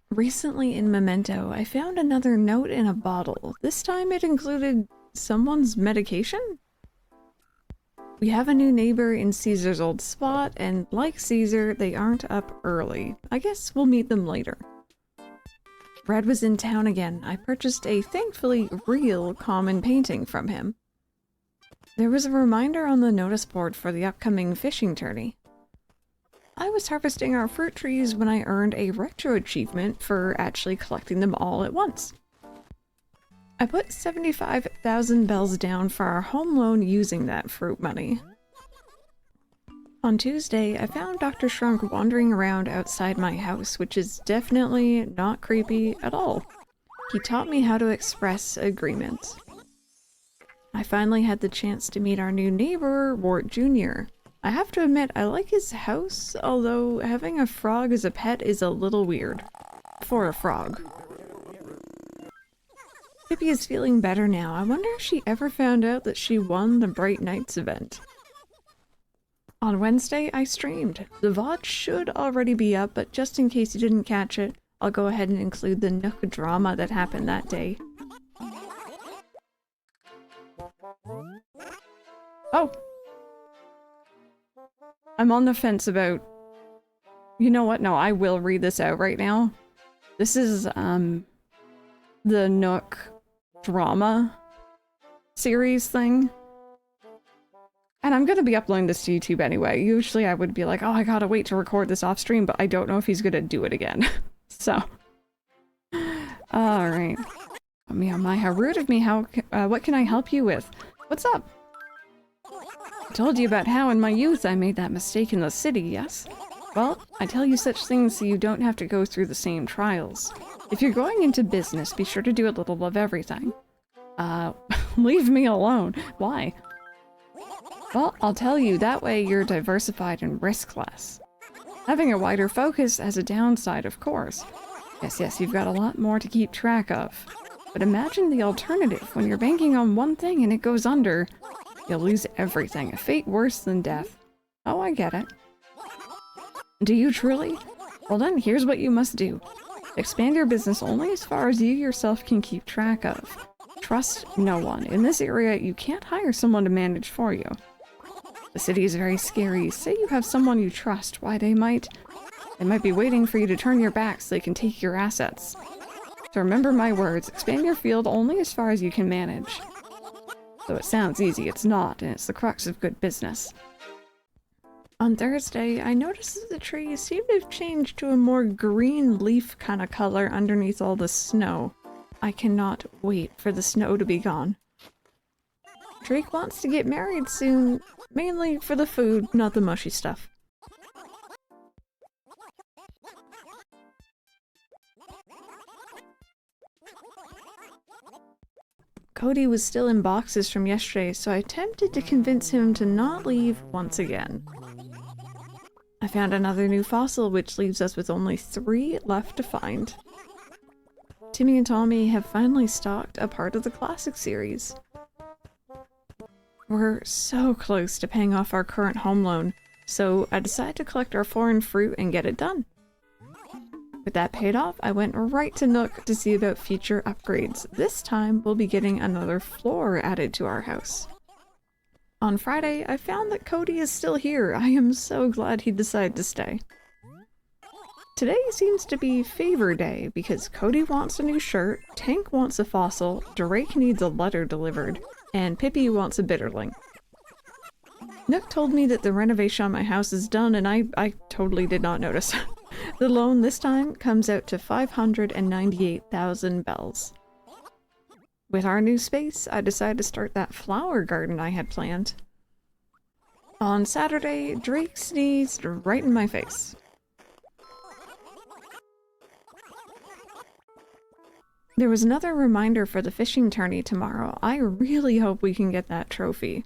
Recently in Memento, I found another note in a bottle. This time it included someone's medication? We have a new neighbor in Caesar's old spot, and like Caesar, they aren't up early. I guess we'll meet them later. Red was in town again. I purchased a thankfully real common painting from him. There was a reminder on the notice board for the upcoming fishing tourney. I was harvesting our fruit trees when I earned a retro achievement for actually collecting them all at once. I put 75,000 bells down for our home loan using that fruit money. On Tuesday, I found Dr. Shrunk wandering around outside my house, which is definitely not creepy at all. He taught me how to express agreement. I finally had the chance to meet our new neighbor, Wart Jr. I have to admit, I like his house, although having a frog as a pet is a little weird. For a frog. Pippi is feeling better now. I wonder if she ever found out that she won the Bright Nights event. On Wednesday, I streamed. The VOD should already be up, but just in case you didn't catch it, I'll go ahead and include the Nook drama that happened that day. Oh! I'm on the fence about... You know what? No, I will read this out right now. This is, the Nook drama series thing. And I'm gonna be uploading this to YouTube anyway. Usually I would be like, oh, I gotta wait to record this off stream, but I don't know if he's gonna do it again. So. Alright. Oh, meow, my, how rude of me. What can I help you with? What's up? I told you about how in my youth I made that mistake in the city, yes? Well, I tell you such things so you don't have to go through the same trials. If you're going into business, be sure to do a little of everything. Leave me alone. Why? Well, I'll tell you, that way you're diversified and risk less. Having a wider focus has a downside, of course. Yes, you've got a lot more to keep track of. But imagine the alternative, when you're banking on one thing and it goes under, you'll lose everything, a fate worse than death. Oh, I get it. Do you truly? Well then, here's what you must do. Expand your business only as far as you yourself can keep track of. Trust no one. In this area, you can't hire someone to manage for you. The city is very scary. Say you have someone you trust. Why, they might be waiting for you to turn your back so they can take your assets. So remember my words. Expand your field only as far as you can manage. Though it sounds easy, it's not, and it's the crux of good business. On Thursday, I noticed that the trees seem to have changed to a more green leaf kind of color underneath all the snow. I cannot wait for the snow to be gone. Drake wants to get married soon, mainly for the food, not the mushy stuff. Cody was still in boxes from yesterday, so I attempted to convince him to not leave once again. I found another new fossil, which leaves us with only 3 left to find. Timmy and Tommy have finally stocked a part of the classic series. We're so close to paying off our current home loan, so I decided to collect our foreign fruit and get it done. With that paid off, I went right to Nook to see about future upgrades. This time, we'll be getting another floor added to our house. On Friday, I found that Cody is still here. I am so glad he decided to stay. Today seems to be favor day because Cody wants a new shirt, Tank wants a fossil, Drake needs a letter delivered, and Pippi wants a bitterling. Nook told me that the renovation on my house is done, and I totally did not notice. The loan this time comes out to 598,000 bells. With our new space, I decided to start that flower garden I had planned. On Saturday, Drake sneezed right in my face. There was another reminder for the fishing tourney tomorrow. I really hope we can get that trophy.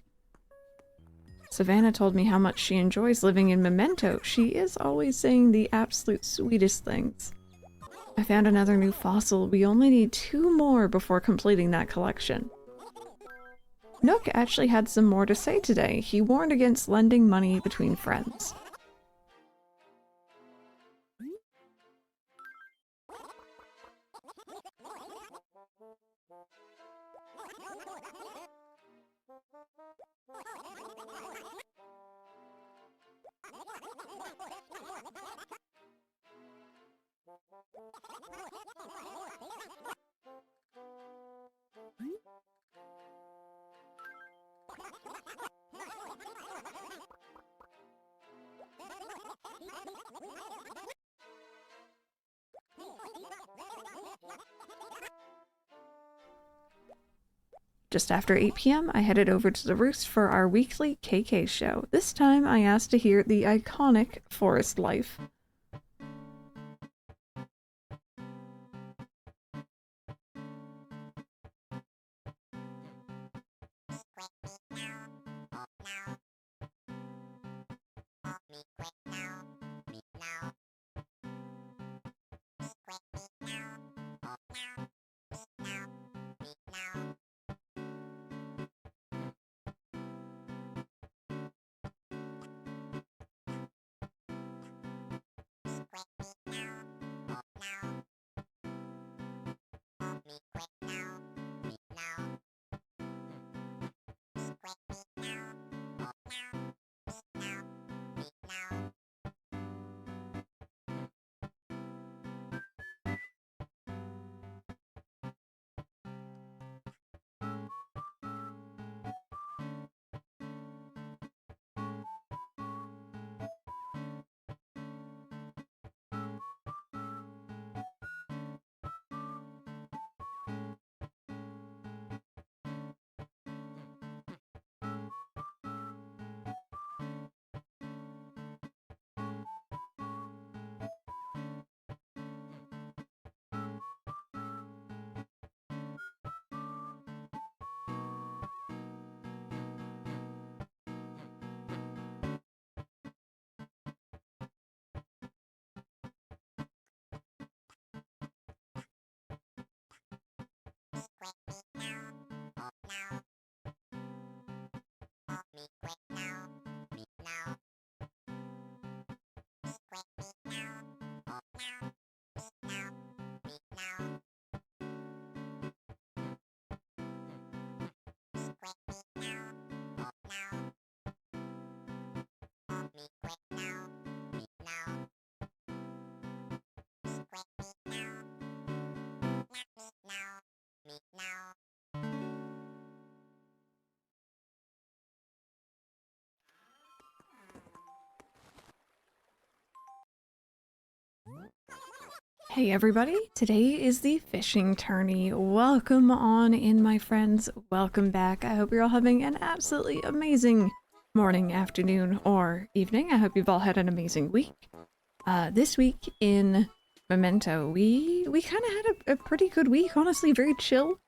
Savannah told me how much she enjoys living in Memento. She is always saying the absolute sweetest things. I found another new fossil. We only need 2 more before completing that collection. Nook actually had some more to say today. He warned against lending money between friends. Just after 8 p.m., I headed over to the Roost for our weekly KK show. This time, I asked to hear the iconic Forest Life. Hey everybody, today is the fishing tourney. Welcome on in, my friends. Welcome back. I hope you're all having an absolutely amazing morning, afternoon, or evening. I hope you've all had an amazing week. This week in Memento, we kind of had a pretty good week, honestly, very chill.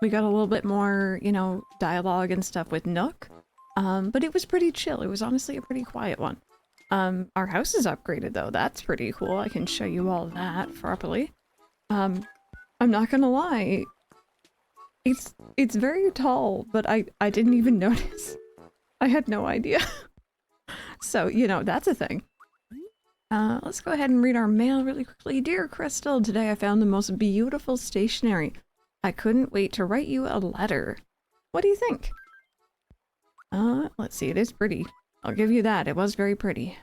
We got a little bit more, you know, dialogue and stuff with Nook, but it was pretty chill. It was honestly a pretty quiet one. Our house is upgraded though. That's pretty cool. I can show you all that properly. I'm not gonna lie. It's very tall, but I didn't even notice. I had no idea. So, you know, that's a thing. Let's go ahead and read our mail really quickly. Dear Crystal, today I found the most beautiful stationery. I couldn't wait to write you a letter. What do you think? Let's see, it is pretty. I'll give you that, it was very pretty.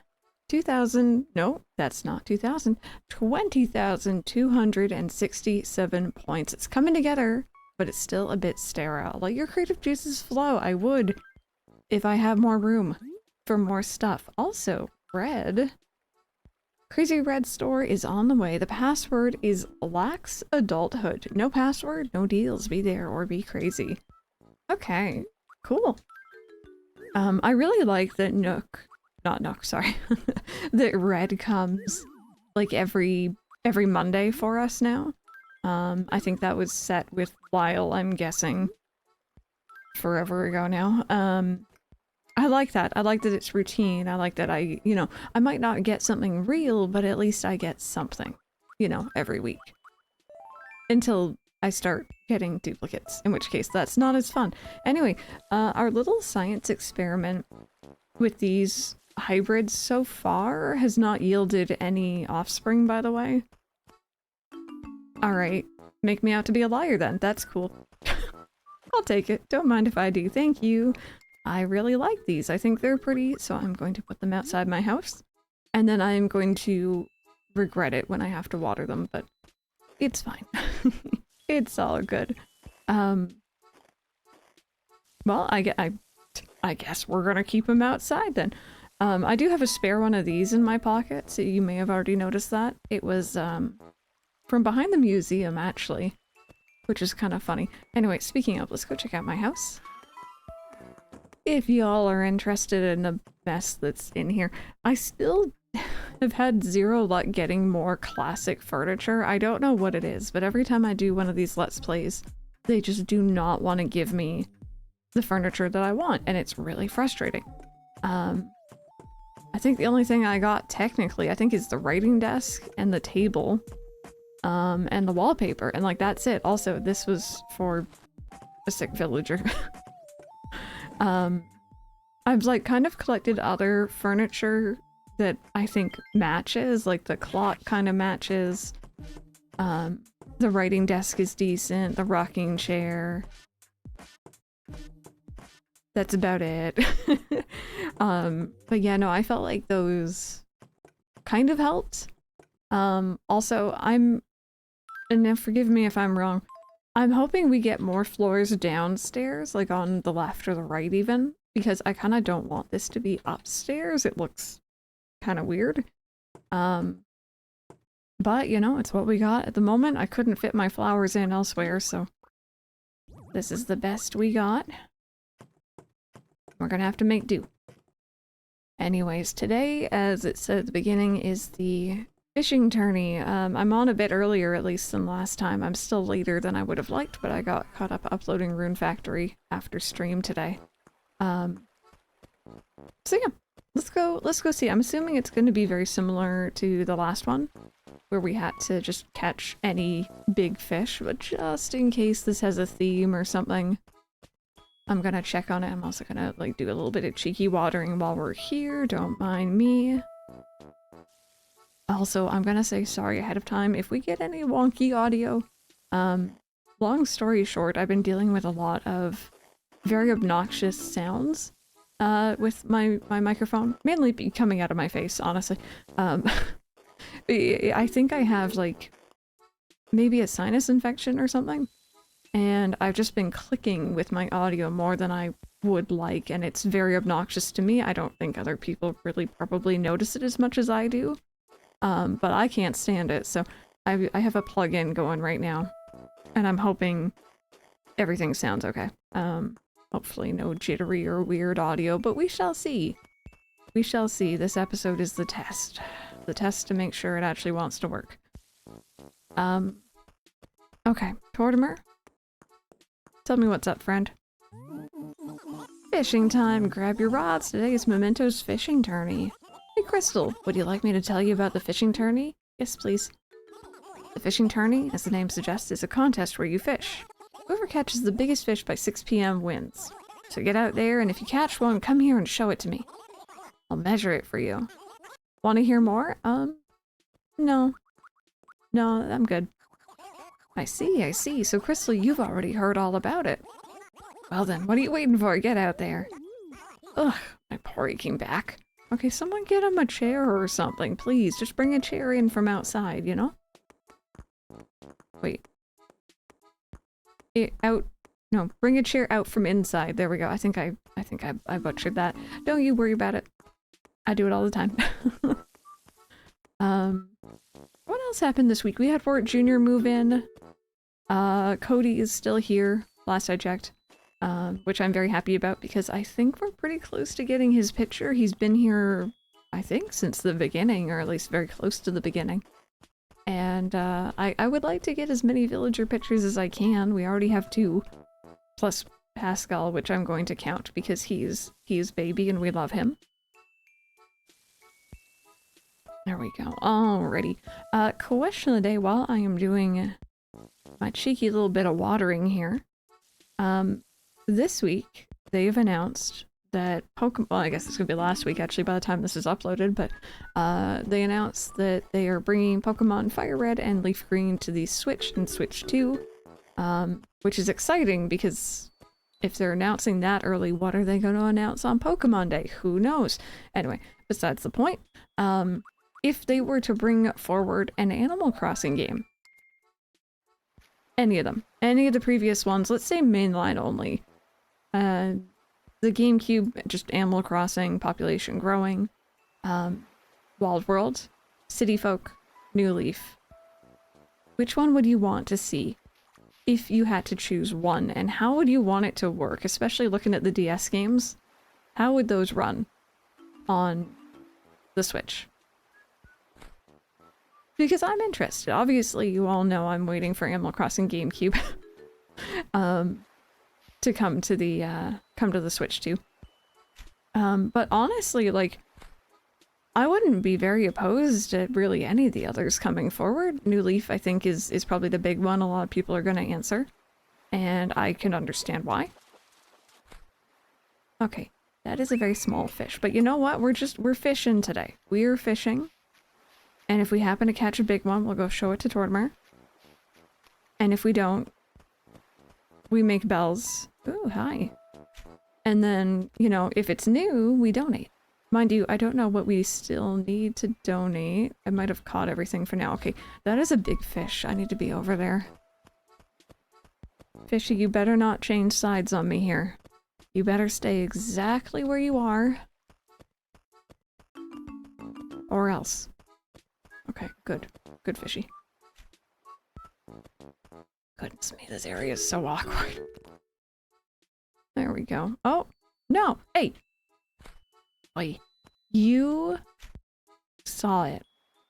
2,000, no, that's not 2,000. 20,267 points. It's coming together, but it's still a bit sterile. Let your creative juices flow. I would, if I have more room for more stuff. Also, Red. Crazy Red store is on the way. The password is lax adulthood. No password, no deals. Be there or be crazy. Okay, cool. I really like that not Nook, sorry, that Red comes like every Monday for us now. I think that was set with Lyle, I'm guessing, forever ago now. I like that. I like that it's routine. I like that I might not get something real, but at least I get something, you know, every week. Until I start getting duplicates, in which case that's not as fun. Anyway, our little science experiment with these hybrids so far has not yielded any offspring, by the way. Alright, make me out to be a liar then, that's cool. I'll take it. Don't mind if I do. Thank you. I really like these. I think they're pretty, so I'm going to put them outside my house. And then I'm going to regret it when I have to water them, but it's fine. It's all good. Well, I guess we're gonna keep them outside then. I do have a spare one of these in my pocket, so you may have already noticed that. It was, from behind the museum, actually, which is kind of funny. Anyway, speaking of, let's go check out my house. If y'all are interested in the mess that's in here, I still have had zero luck getting more classic furniture. I don't know what it is, but every time I do one of these Let's Plays, they just do not want to give me the furniture that I want, and it's really frustrating. I think the only thing I got technically, I think, is the writing desk and the table, and the wallpaper, and like that's it. Also, this was for a sick villager. I've like kind of collected other furniture that I think matches, like the clock kind of matches. The writing desk is decent, the rocking chair. That's about it. But yeah, no, I felt like those kind of helped. Also, and now forgive me if I'm wrong, I'm hoping we get more floors downstairs, like on the left or the right even, because I kind of don't want this to be upstairs. It looks kind of weird. But, you know, it's what we got at the moment. I couldn't fit my flowers in elsewhere, so this is the best we got. We're gonna have to make do. Anyways, today, as it said at the beginning, is the fishing tourney. I'm on a bit earlier, at least, than last time. I'm still later than I would have liked, but I got caught up uploading Rune Factory after stream today. So yeah, let's go see. I'm assuming it's going to be very similar to the last one, where we had to just catch any big fish, but just in case this has a theme or something, I'm gonna check on it. I'm also gonna like do a little bit of cheeky watering while we're here, don't mind me. Also, I'm gonna say sorry ahead of time if we get any wonky audio. Long story short, I've been dealing with a lot of very obnoxious sounds with my microphone, mainly coming out of my face, honestly. I think I have like maybe a sinus infection or something, and I've just been clicking with my audio more than I would like, and it's very obnoxious to me. I don't think other people really probably notice it as much as I do, but I can't stand it, so I have a plug-in going right now, and I'm hoping everything sounds okay. Hopefully no jittery or weird audio, but we shall see. We shall see. This episode is the test. The test to make sure it actually wants to work. Okay, Tortimer? Tell me what's up, friend. Fishing time! Grab your rods! Today is Memento's fishing tourney. Hey, Crystal, would you like me to tell you about the fishing tourney? Yes, please. The fishing tourney, as the name suggests, is a contest where you fish. Whoever catches the biggest fish by 6 p.m. wins. So get out there, and if you catch one, come here and show it to me. I'll measure it for you. Want to hear more? No. No, I'm good. I see. So, Crystal, you've already heard all about it. Well then, what are you waiting for? Get out there. Ugh, my poor aching back. Okay, someone get him a chair or something, please. Just bring a chair in from outside, you know? Wait. No, bring a chair out from inside. There we go. I think I butchered that. Don't you worry about it. I do it all the time. What else happened this week? We had Fort Jr. move in. Cody is still here, last I checked. Which I'm very happy about because I think we're pretty close to getting his picture. He's been here, I think, since the beginning, or at least very close to the beginning. And I would like to get as many villager pictures as I can. We already have 2. Plus Pascal, which I'm going to count because he's baby and we love him. There we go. Alrighty. Question of the day while I am doing my cheeky little bit of watering here. This week, they've announced that Pokemon, well, I guess it's going to be last week actually by the time this is uploaded, but they announced that they are bringing Pokemon Fire Red and Leaf Green to the Switch and Switch 2, which is exciting because if they're announcing that early, what are they going to announce on Pokemon Day? Who knows? Anyway, besides the point, if they were to bring forward an Animal Crossing game, any of them, any of the previous ones, let's say mainline only, the GameCube, just Animal Crossing, population growing, Wild World, City Folk, New Leaf, which one would you want to see if you had to choose one, and how would you want it to work, especially looking at the DS games? How would those run on the Switch? Because I'm interested. Obviously, you all know I'm waiting for Animal Crossing GameCube to come to the Switch too. But honestly, like, I wouldn't be very opposed to really any of the others coming forward. New Leaf, I think, is probably the big one a lot of people are going to answer. And I can understand why. Okay, that is a very small fish. But you know what? We're fishing today. We're fishing. And if we happen to catch a big one, we'll go show it to Tortimer. And if we don't, we make bells. Ooh, hi. And then, you know, if it's new, we donate. Mind you, I don't know what we still need to donate. I might have caught everything for now. Okay, that is a big fish. I need to be over there. Fishy, you better not change sides on me here. You better stay exactly where you are. Or else. Okay, good. Good, Fishy. Goodness me, this area is so awkward. There we go. Oh, no! Hey! Wait. You saw it.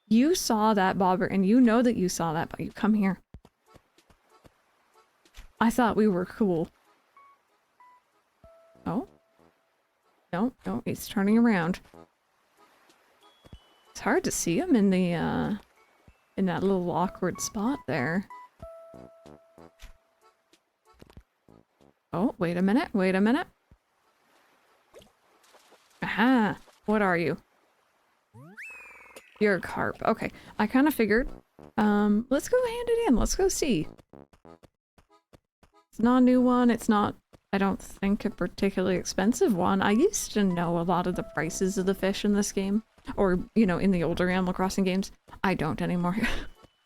You saw that bobber, and you know that you saw that, but you come here. I thought we were cool. Oh? No, no, he's turning around. It's hard to see him in the, in that little awkward spot there. Oh, wait a minute, wait a minute. Aha! What are you? You're a carp. Okay, I kind of figured. Let's go hand it in. Let's go see. It's not a new one. It's not, I don't think, a particularly expensive one. I used to know a lot of the prices of the fish in this game. Or, you know, in the older Animal Crossing games. I don't anymore.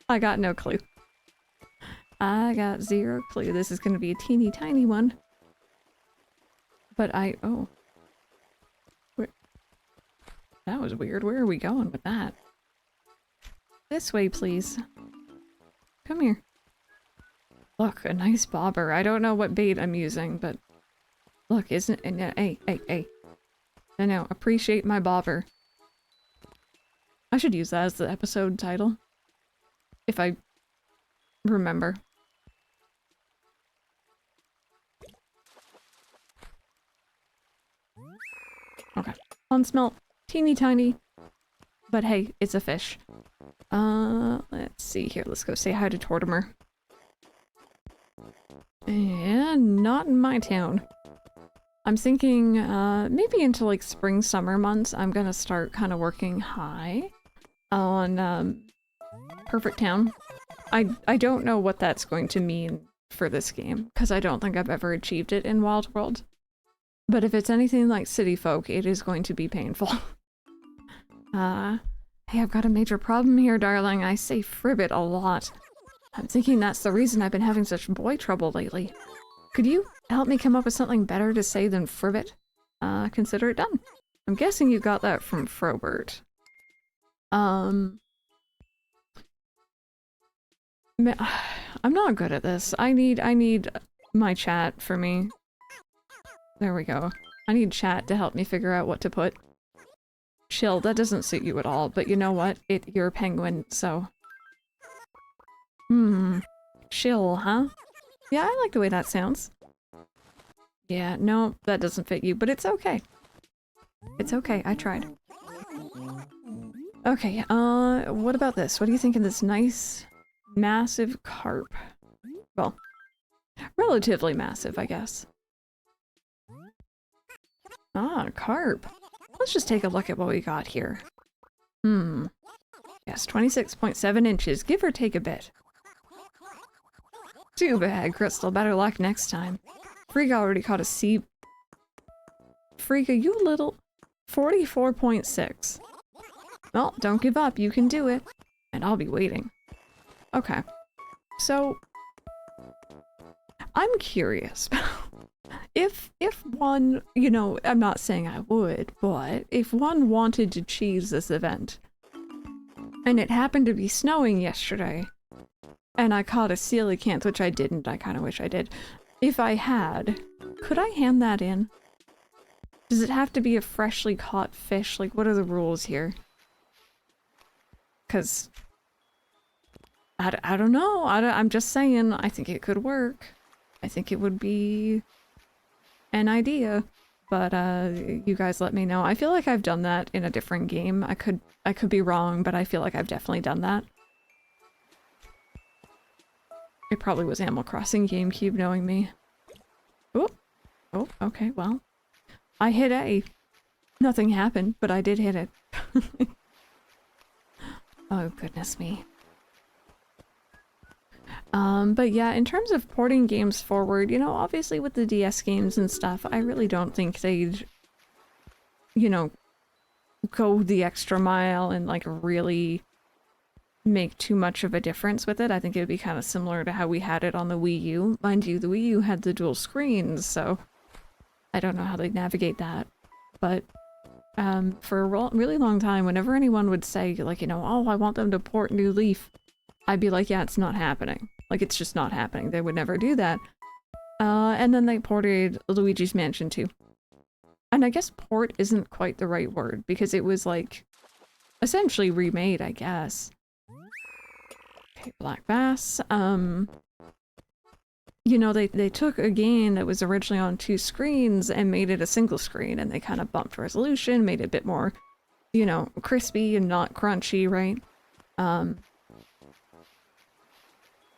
I got no clue. I got zero clue. This is going to be a teeny tiny one. But oh. That was weird. Where are we going with that? This way, please. Come here. Look, a nice bobber. I don't know what bait I'm using, but look, isn't it? Hey, hey, hey. No, appreciate my bobber. I should use that as the episode title. If I remember. Okay. Unsmelt. Teeny tiny. But hey, it's a fish. Let's see here. Let's go say hi to Tortimer. And not in my town. I'm thinking, maybe into like spring, summer months, I'm gonna start kind of working high on, Perfect Town. I don't know what that's going to mean for this game, because I don't think I've ever achieved it in Wild World. But if it's anything like City Folk, it is going to be painful. Hey, I've got a major problem here, darling. I say fribbit a lot. I'm thinking that's the reason I've been having such boy trouble lately. Could you help me come up with something better to say than fribbit? Consider it done. I'm guessing you got that from Frobert. I'm not good at this. I need my chat for me. There we go. I need chat to help me figure out what to put. Chill, that doesn't suit you at all, but you know what? You're a penguin, so... Chill, huh? Yeah, I like the way that sounds. Yeah, no, that doesn't fit you, but it's okay. It's okay, I tried. Okay, what about this? What do you think of this nice, massive carp? Well, relatively massive, I guess. Ah, carp. Let's just take a look at what we got here. Yes, 26.7 inches, give or take a bit. Too bad, Crystal. Better luck next time. Frigga already caught a sea. Frigga, you little... 44.6. Well, don't give up. You can do it. And I'll be waiting. Okay. So... I'm curious. If one, you know, I'm not saying I would, but if one wanted to cheese this event, and it happened to be snowing yesterday, and I caught a coelacanth, which I didn't, I kind of wish I did. If I had, could I hand that in? Does it have to be a freshly caught fish? Like, what are the rules here? Because, I don't know, I'm just saying, I think it could work. I think it would be an idea, but you guys let me know. I feel like I've done that in a different game. I could be wrong, but I feel like I've definitely done that. It probably was Animal Crossing GameCube, knowing me. Oh, oh, okay, well. I hit A. Nothing happened, but I did hit it. Oh, goodness me. But yeah, in terms of porting games forward, you know, obviously with the DS games and stuff, I really don't think they'd, you know, go the extra mile and like really make too much of a difference with it. I think it would be kind of similar to how we had it on the Wii U. Mind you, the Wii U had the dual screens, so I don't know how they'd navigate that. But for a really long time, whenever anyone would say, like, you know, oh, I want them to port New Leaf, I'd be like, yeah, it's not happening. Like, it's just not happening. They would never do that. And then they ported Luigi's Mansion 2. And I guess port isn't quite the right word, because it was, like, essentially remade, I guess. Okay, Black Bass. You know, they took a game that was originally on 2 screens and made it a single screen, and they kind of bumped resolution, made it a bit more, you know, crispy and not crunchy, right?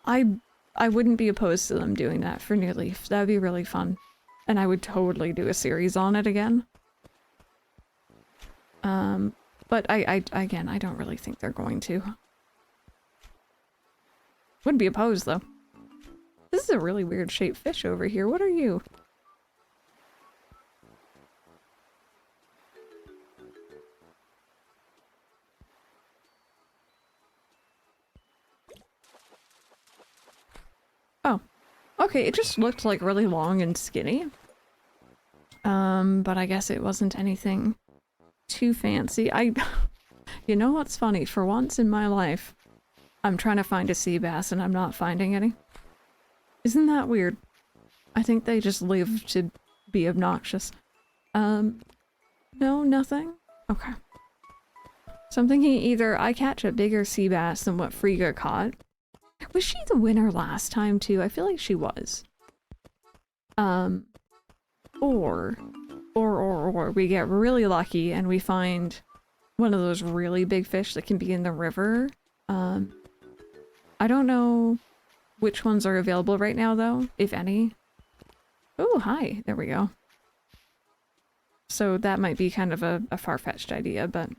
I wouldn't be opposed to them doing that for New Leaf. That'd be really fun. And I would totally do a series on it again. But again, I don't really think they're going to. Wouldn't be opposed, though. This is a really weird shaped fish over here. What are you? Oh. Okay, it just looked like really long and skinny. But I guess it wasn't anything too fancy. You know what's funny? For once in my life, I'm trying to find a sea bass and I'm not finding any. Isn't that weird? I think they just live to be obnoxious. No, nothing? Okay. So I'm thinking either I catch a bigger sea bass than what Frigga caught. Was she the winner last time too? I feel like she was. Or we get really lucky and we find one of those really big fish that can be in the river. I don't know which ones are available right now though, if any. Oh, hi. There we go. So that might be kind of a far-fetched idea, but...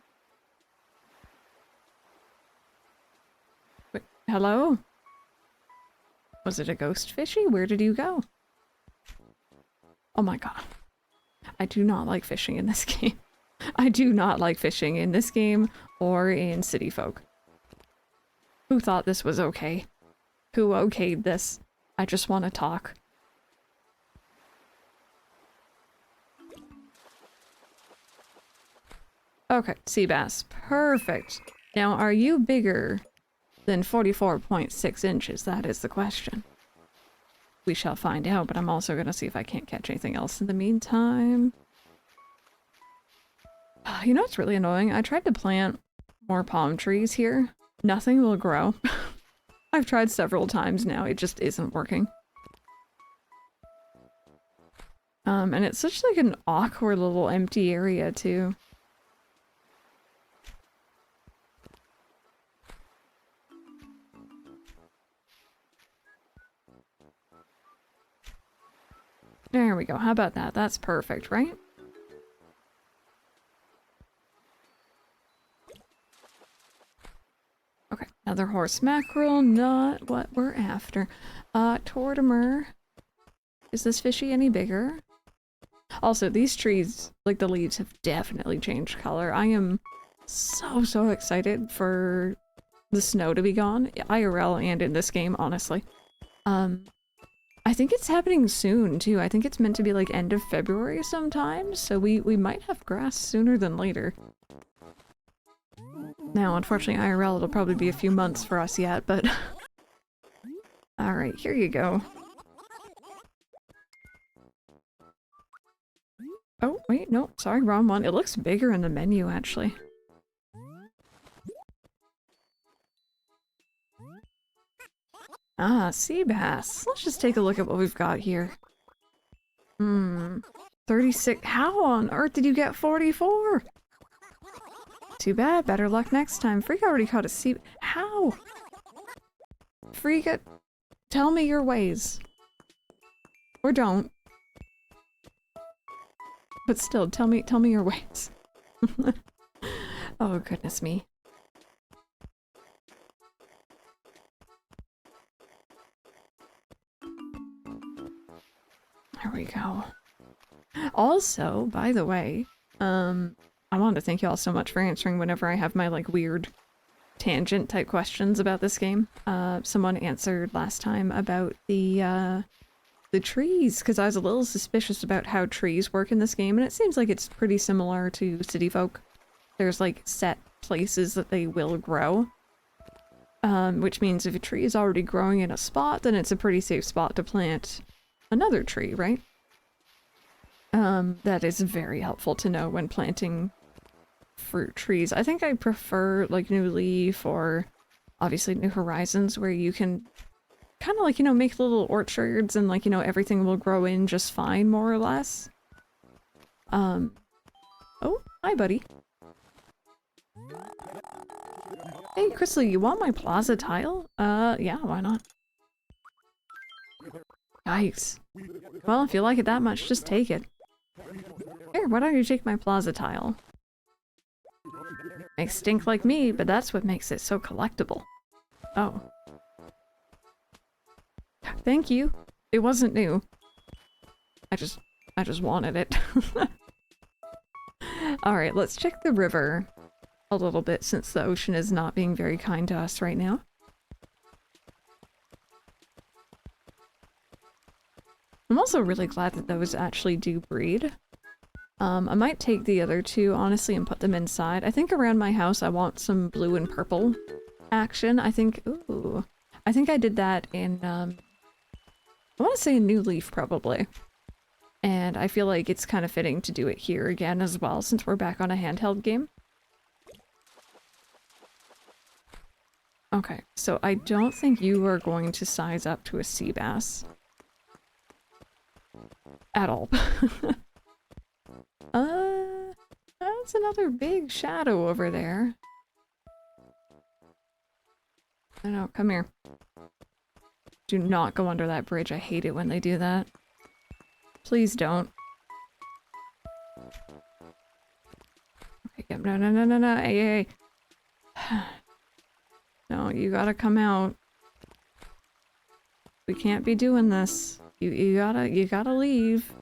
Wait, hello? Was it a ghost fishy? Where did you go? Oh my god. I do not like fishing in this game. I do not like fishing in this game or in City Folk. Who thought this was okay? Who okayed this? I just want to talk. Okay, sea bass. Perfect. Now, are you bigger than 44.6 inches? That is the question. We shall find out, but I'm also going to see if I can't catch anything else in the meantime. You know what's really annoying? I tried to plant more palm trees here. Nothing will grow. I've tried several times now. It just isn't working. And it's such like an awkward little empty area too. There we go. How about that? That's perfect, right? Okay, another horse mackerel, not what we're after. Tortimer. Is this fishy any bigger? Also, these trees, like the leaves, have definitely changed color. I am so excited for the snow to be gone, IRL and in this game, honestly. I think it's happening soon, too. I think it's meant to be like end of February sometime, so we might have grass sooner than later. Now, unfortunately, IRL, it'll probably be a few months for us yet, but... Alright, here you go. Oh, wait, no, sorry, wrong one. It looks bigger in the menu, actually. Ah, sea bass. Let's just take a look at what we've got here. 36. How on earth did you get 44? Too bad, better luck next time. Freak already caught a sea... How? Freak, tell me your ways. Or don't. But still, tell me your ways. Oh, goodness me. There we go. Also, by the way, I wanted to thank you all so much for answering whenever I have my, like, weird tangent type questions about this game. Someone answered last time about the trees, because I was a little suspicious about how trees work in this game, and it seems like it's pretty similar to City Folk. There's, like, set places that they will grow. Which means if a tree is already growing in a spot, then it's a pretty safe spot to plant another tree, right? That is very helpful to know when planting fruit trees. I think I prefer, like, New Leaf or obviously New Horizons, where you can kind of, like, you know, make little orchards and, like, you know, everything will grow in just fine, more or less. Oh, hi, buddy. Hey, Crystal, you want my plaza tile? Yeah, why not? Yikes. Well, if you like it that much, just take it. Here, why don't you take my plaza tile? May stink like me, but that's what makes it so collectible. Oh. Thank you. It wasn't new. I just wanted it. Alright, let's check the river a little bit, since the ocean is not being very kind to us right now. I'm also really glad that those actually do breed. I might take the other two, honestly, and put them inside. I think around my house I want some blue and purple action. I think, ooh, I think I did that in, I want to say a New Leaf, probably. And I feel like it's kind of fitting to do it here again as well, since we're back on a handheld game. Okay, so I don't think you are going to size up to a sea bass. At all. That's another big shadow over there. I know, come here. Do not go under that bridge. I hate it when they do that. Please don't. Okay, no, hey. No, you gotta come out. We can't be doing this. You gotta leave.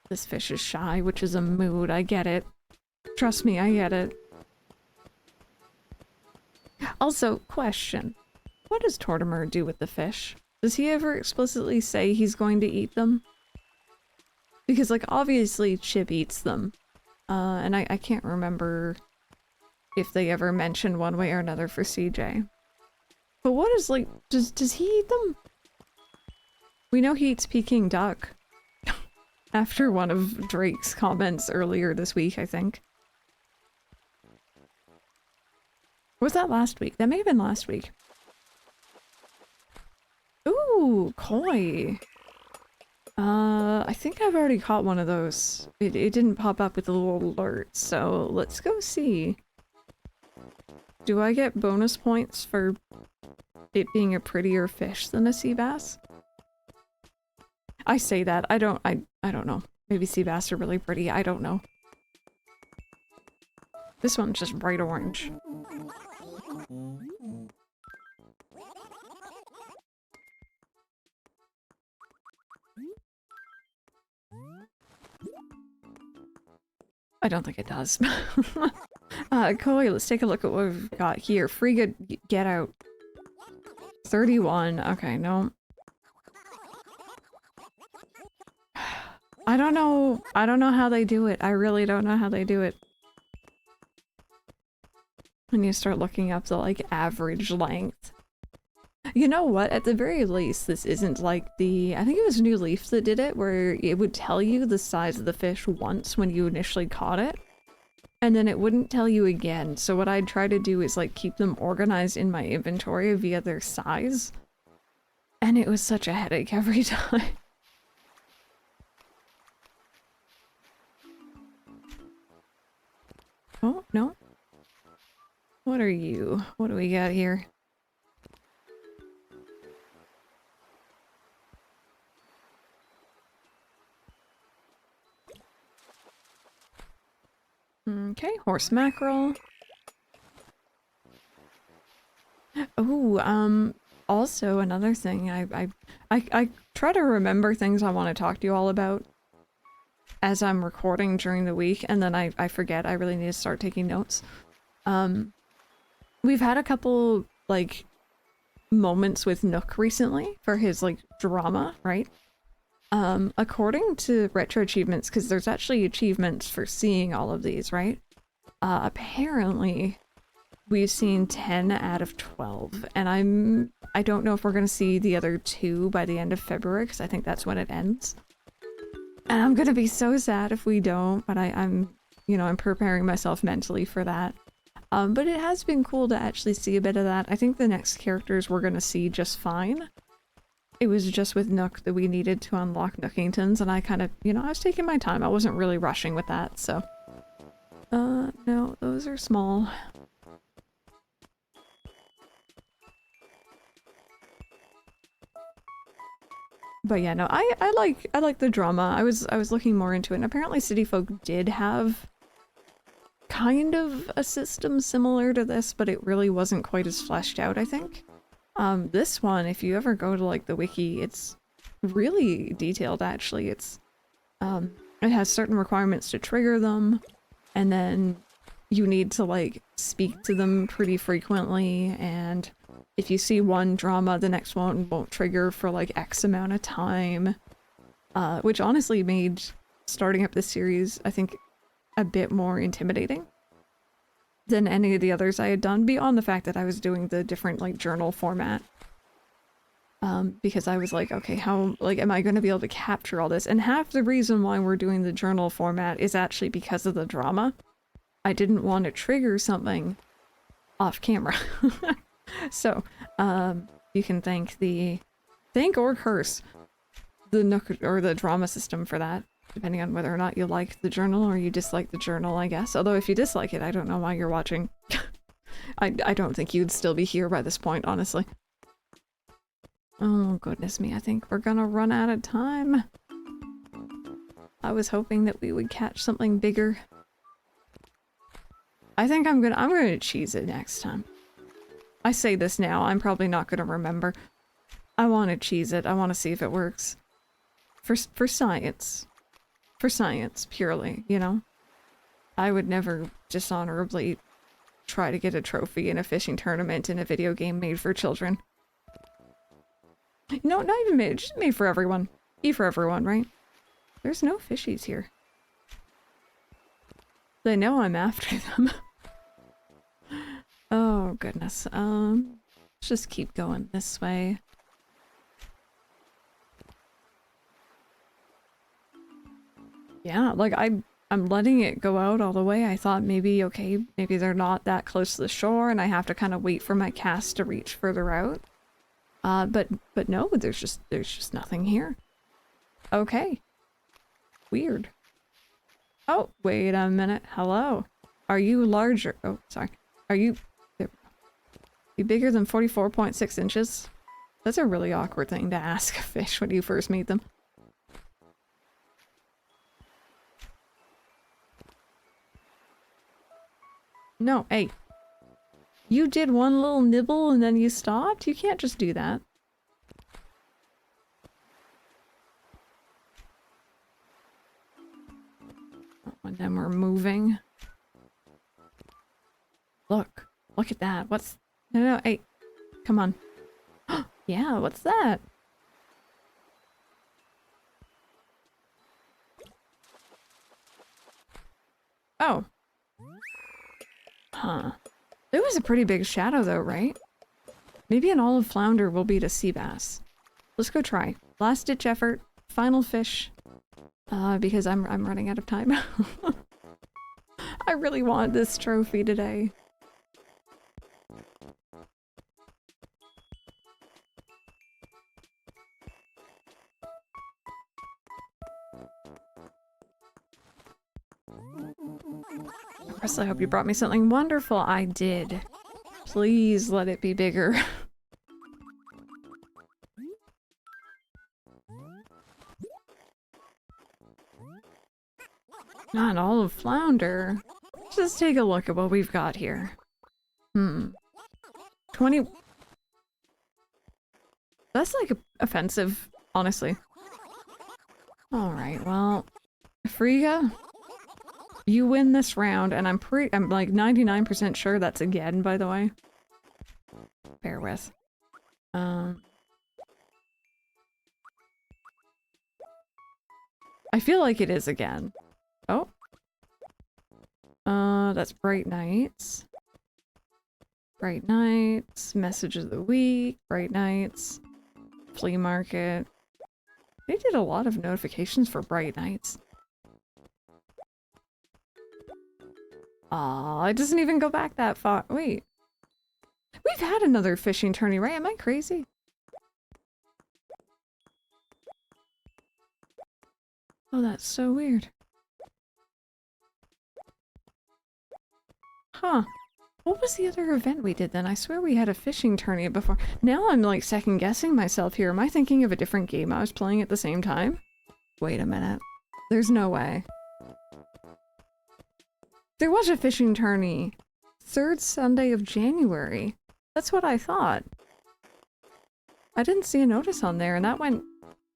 This fish is shy, which is a mood. I get it. Trust me, I get it. Also, question. What does Tortimer do with the fish? Does he ever explicitly say he's going to eat them? Because, like, obviously Chip eats them. And I can't remember if they ever mention one way or another for CJ. But what is, like, does he eat them? We know he eats Peking duck. After one of Drake's comments earlier this week, I think. Or was that last week? That may have been last week. Ooh, koi. I think I've already caught one of those. It didn't pop up with a little alert, so let's go see. Do I get bonus points for it being a prettier fish than a sea bass? I say that. I don't know. Maybe sea bass are really pretty. I don't know. This one's just bright orange. I don't think it does. Koi, let's take a look at what we've got here. Free good get out. 31. Okay, no. I don't know. I don't know how they do it. I really don't know how they do it. When you start looking up the, like, average length. You know what? At the very least, this isn't like the... I think it was New Leaf that did it, where it would tell you the size of the fish once when you initially caught it. And then it wouldn't tell you again. So what I'd try to do is, like, keep them organized in my inventory via their size. And it was such a headache every time. Oh, no. What are you? What do we got here? Okay, horse mackerel. Oh, also another thing, I try to remember things I want to talk to you all about as I'm recording during the week, and then I forget. I really need to start taking notes. We've had a couple, like, moments with Nook recently for his, like, drama, right? According to RetroAchievements, because there's actually achievements for seeing all of these, right? Apparently we've seen 10 out of 12, and I don't know if we're gonna see the other 2 by the end of February, because I think that's when it ends. And I'm gonna be so sad if we don't, but I'm, you know, I'm preparing myself mentally for that. But it has been cool to actually see a bit of that. I think the next characters we're gonna see just fine. It was just with Nook that we needed to unlock Nookingtons, and I kind of, you know, I was taking my time. I wasn't really rushing with that, so. No, those are small. But yeah, no, I like the drama. I was looking more into it, and apparently City Folk did have kind of a system similar to this, but it really wasn't quite as fleshed out, I think. This one, if you ever go to, like, the wiki, it's really detailed, actually. It's, it has certain requirements to trigger them, and then you need to, like, speak to them pretty frequently, and if you see one drama, the next one won't trigger for, like, X amount of time. Which honestly made starting up this series, I think, a bit more intimidating than any of the others I had done, beyond the fact that I was doing the different, like, journal format. Because I was like, okay, how, like, am I going to be able to capture all this? And half the reason why we're doing the journal format is actually because of the drama. I didn't want to trigger something off camera. So, you can thank or curse the Nook or the drama system for that, depending on whether or not you like the journal or you dislike the journal, I guess. Although if you dislike it, I don't know why you're watching. I don't think you'd still be here by this point, honestly. Oh, goodness me, I think we're gonna run out of time. I was hoping that we would catch something bigger. I think I'm gonna cheese it next time. I say this now, I'm probably not gonna remember. I want to cheese it. I want to see if it works. For science. For science, purely, you know? I would never dishonorably try to get a trophy in a fishing tournament in a video game made for children. No, not even made, just made for everyone. E for everyone, right? There's no fishies here. They know I'm after them. Oh, goodness. Let's just keep going this way. Yeah, like, I'm letting it go out all the way. I thought maybe, okay, maybe they're not that close to the shore and I have to kind of wait for my cast to reach further out. But no, there's just nothing here. Okay. Weird. Oh, wait a minute. Hello. Are you larger? Oh, sorry. Are you bigger than 44.6 inches? That's a really awkward thing to ask a fish when you first meet them. No, hey. You did one little nibble and then you stopped? You can't just do that. And then we're moving. Look. Look at that. What's... No, no, hey. Come on. Yeah, what's that? Oh. Huh. It was a pretty big shadow though, right? Maybe an olive flounder will beat a sea bass. Let's go try. Last ditch effort. Final fish. Because I'm running out of time. I really want this trophy today. Chris, I hope you brought me something wonderful. I did. Please let it be bigger. Not an olive flounder. Let's just take a look at what we've got here. 20... That's like offensive, honestly. Alright, well... Frigga, you win this round, and I'm like 99% sure that's again, by the way. Bear with. I feel like it is again. Oh. That's Bright Nights. Bright Nights, Message of the Week, Bright Nights, Flea Market. They did a lot of notifications for Bright Nights. Aw, it doesn't even go back that far. Wait. We've had another fishing tourney, right? Am I crazy? Oh, that's so weird. Huh. What was the other event we did then? I swear we had a fishing tourney before. Now I'm like second guessing myself here. Am I thinking of a different game I was playing at the same time? Wait a minute. There's no way. There was a fishing tourney. 3rd Sunday of January. That's what I thought. I didn't see a notice on there and that went...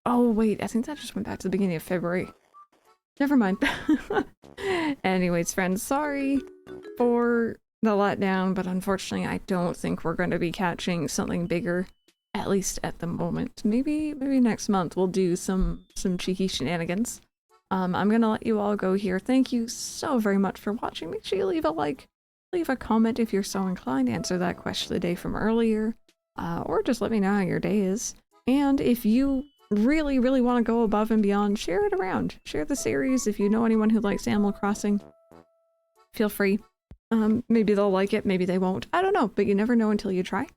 Oh wait, I think that just went back to the beginning of February. Never mind. Anyways, friends, sorry for the letdown, but unfortunately I don't think we're going to be catching something bigger, at least at the moment. Maybe next month we'll do some cheeky shenanigans. I'm gonna let you all go here. Thank you so very much for watching. Make sure you leave a like, leave a comment if you're so inclined, answer that question of the day from earlier, or just let me know how your day is. And if you really want to go above and beyond, share it around. Share the series if you know anyone who likes Animal Crossing. Feel free. Maybe they'll like it, maybe they won't. I don't know, but you never know until you try.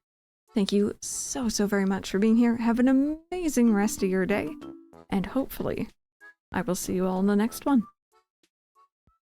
Thank you so very much for being here. Have an amazing rest of your day, and hopefully I will see you all in the next one.